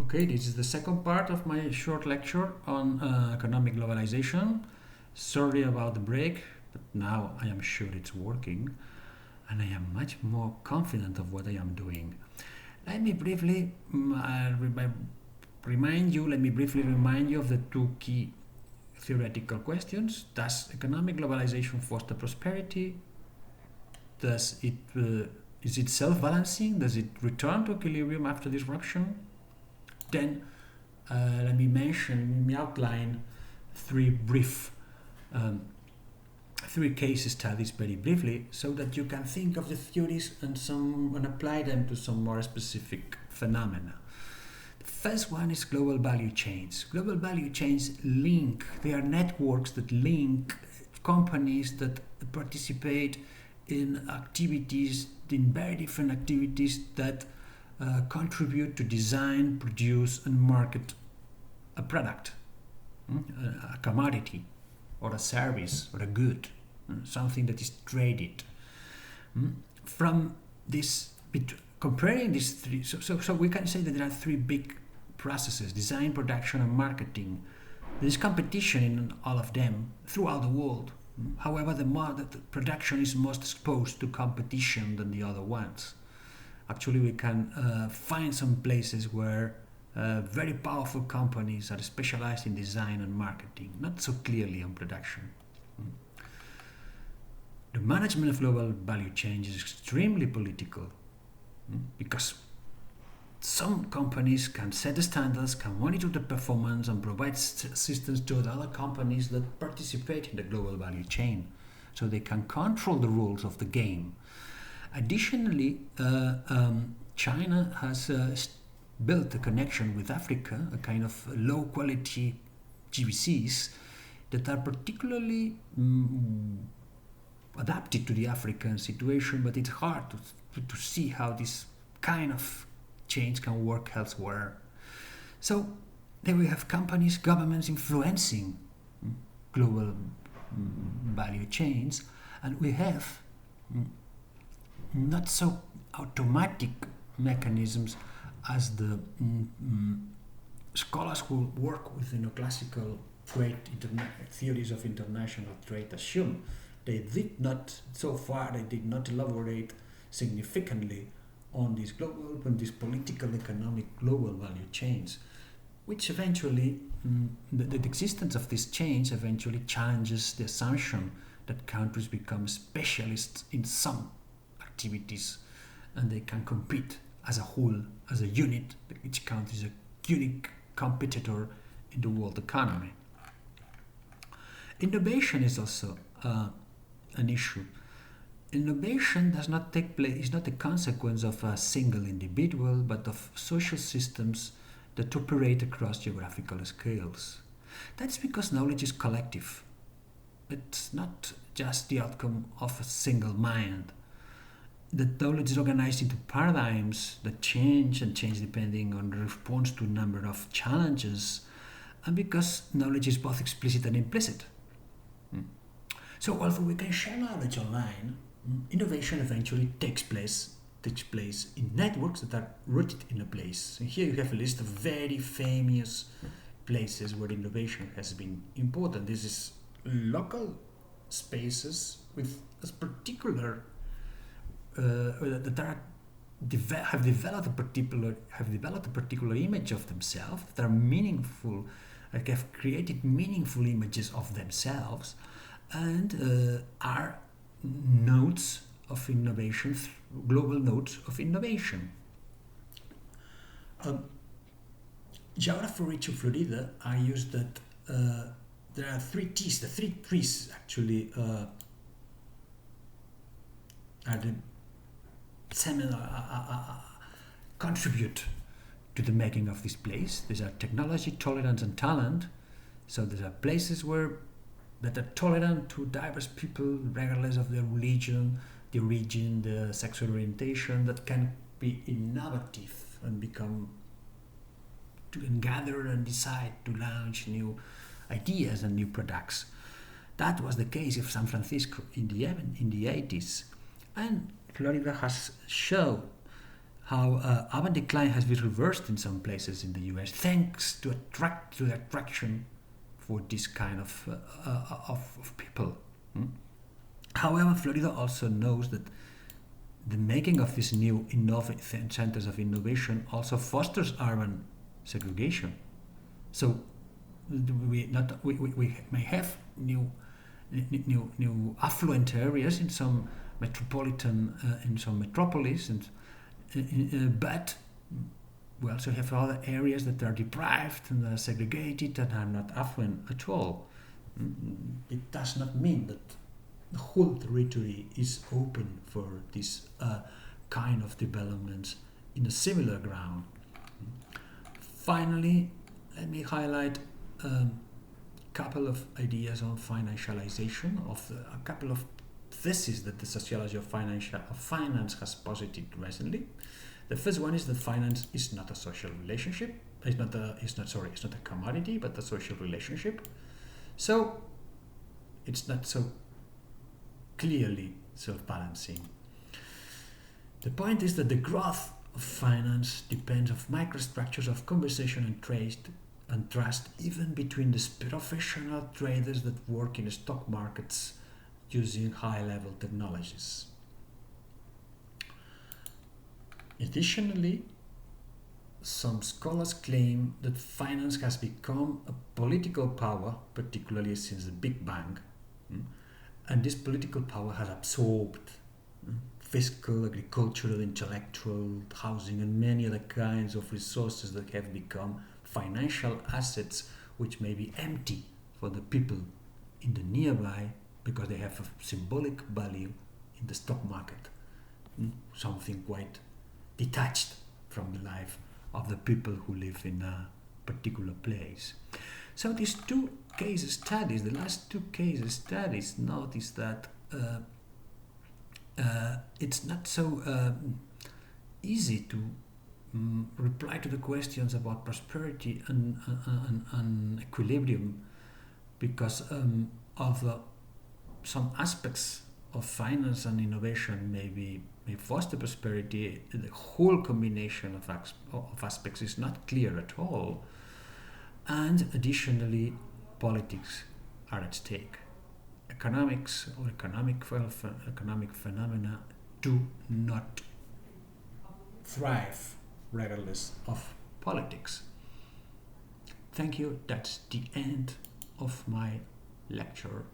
Okay, this is the second part of my short lecture on economic globalization. Sorry about the break, but now I am sure it's working and I am much more confident of what I am doing. Let me briefly remind you of the two key theoretical questions. Does economic globalization foster prosperity? Is it self-balancing? Does it return to equilibrium after disruption? Then let me outline three case studies very briefly, so that you can think of the theories and apply them to some more specific phenomena. The first one is global value chains. Global value chains they are networks that link companies that participate in very different activities that contribute to design, produce, and market a product, a commodity, or a service, or a good, something that is traded. From this, comparing these three, so we can say that there are three big processes: design, production, and marketing. There is competition in all of them throughout the world. However, the production is most exposed to competition than the other ones. Actually, we can find some places where very powerful companies are specialized in design and marketing, not so clearly on production. The management of global value chains is extremely political because some companies can set the standards, can monitor the performance, and provide assistance to the other companies that participate in the global value chain, so they can control the rules of the game. Additionally, China has built a connection with Africa, a kind of low-quality GVCs that are particularly adapted to the African situation, but it's hard to see how this kind of change can work elsewhere. So there we have companies, governments influencing global value chains, and we have not so automatic mechanisms as the scholars who work with classical trade theories of international trade assume. They did not elaborate significantly on these political, economic, global value chains, which eventually, the existence of this change eventually challenges the assumption that countries become specialists in some activities and they can compete as a whole, as a unit. Each country is a unique competitor in the world economy. Innovation is also an issue. Innovation does not take place, is not a consequence of a single individual, but of social systems that operate across geographical scales. That's because knowledge is collective. It's not just the outcome of a single mind. The knowledge is organized into paradigms that change depending on the response to a number of challenges, and because knowledge is both explicit and implicit. So although we can share knowledge online, innovation eventually takes place in networks that are rooted in a place. And here you have a list of very famous places where innovation has been important. This is local spaces with a particular have developed a particular image of themselves, that are meaningful, have created meaningful images of themselves, and are nodes of innovation, global nodes of innovation. Geographer Richard Florida argues that there are three T's. The three T's actually are the contribute to the making of this place. These are technology, tolerance, and talent. So there are places that are tolerant to diverse people, regardless of their religion, the origin, the sexual orientation, that can be innovative and gather and decide to launch new ideas and new products. That was the case of San Francisco in the 80s. And Florida has shown how urban decline has been reversed in some places in the US thanks to the attraction for this kind of people. Hmm? However, Florida also knows that the making of these new centers of innovation also fosters urban segregation. So we may have new affluent areas in some metropolis, but we also have other areas that are deprived and are segregated and are not affluent at all. It does not mean that the whole territory is open for this kind of developments in a similar ground. Finally, let me highlight a couple of ideas on financialization of a couple of theses that the sociology of finance has posited recently. The first one is that finance is not a social relationship. It's not a commodity, but a social relationship. So it's not so clearly self-balancing. The point is that the growth of finance depends on microstructures of conversation and trust, even between the professional traders that work in the stock markets using high-level technologies. Additionally, some scholars claim that finance has become a political power, particularly since the Big Bang, and this political power has absorbed fiscal, agricultural, intellectual, housing, and many other kinds of resources that have become financial assets which may be empty for the people in the nearby because they have a symbolic value in the stock market, something quite detached from the life of the people who live in a particular place. So these two case studies, the last two case studies, notice that it's not so easy to reply to the questions about prosperity and equilibrium because of some aspects of finance and innovation may foster prosperity. The whole combination of aspects is not clear at all, and additionally politics are at stake. Economics or economic phenomena do not thrive regardless of politics. Thank you. That's the end of my lecture.